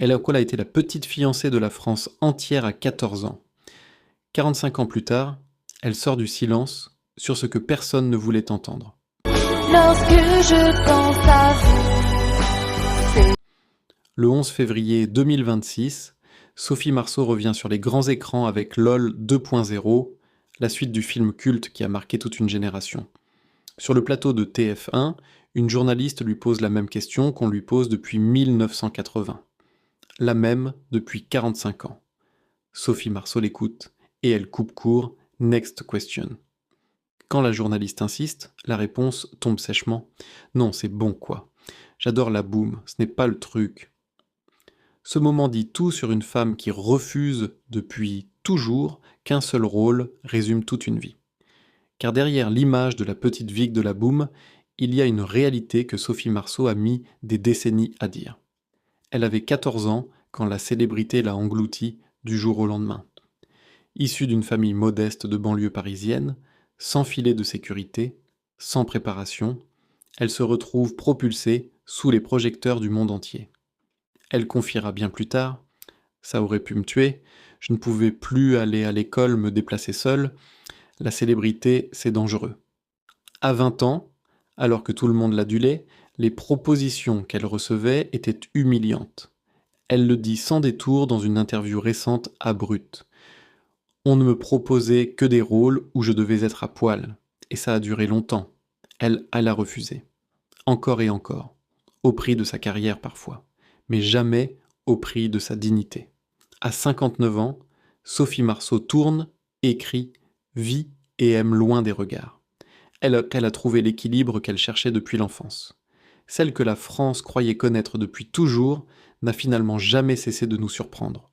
Elle a été la petite fiancée de la France entière à 14 ans. 45 ans plus tard, elle sort du silence sur ce que personne ne voulait entendre. Lorsque je pense à vous. Le 11 février 2026, Sophie Marceau revient sur les grands écrans avec LOL 2.0, la suite du film culte qui a marqué toute une génération. Sur le plateau de TF1, une journaliste lui pose la même question qu'on lui pose depuis 1980. La même depuis 45 ans. Sophie Marceau l'écoute et elle coupe court. Next question. Quand la journaliste insiste, la réponse tombe sèchement. Non, c'est bon quoi. J'adore la boum, ce n'est pas le truc. Ce moment dit tout sur une femme qui refuse depuis toujours qu'un seul rôle résume toute une vie. Car derrière l'image de la petite Vic de la boum, il y a une réalité que Sophie Marceau a mis des décennies à dire. Elle avait 14 ans quand la célébrité l'a engloutie du jour au lendemain. Issue d'une famille modeste de banlieue parisienne, sans filet de sécurité, sans préparation, elle se retrouve propulsée sous les projecteurs du monde entier. Elle confiera bien plus tard « Ça aurait pu me tuer, je ne pouvais plus aller à l'école me déplacer seule, la célébrité c'est dangereux ». À 20 ans, alors que tout le monde l'adulait, les propositions qu'elle recevait étaient humiliantes. Elle le dit sans détour dans une interview récente à Brut. On ne me proposait que des rôles où je devais être à poil, et ça a duré longtemps. Elle a refusé. Encore et encore. Au prix de sa carrière parfois. Mais jamais au prix de sa dignité. À 59 ans, Sophie Marceau tourne, écrit, vit et aime loin des regards. Elle a trouvé l'équilibre qu'elle cherchait depuis l'enfance. Celle que la France croyait connaître depuis toujours n'a finalement jamais cessé de nous surprendre.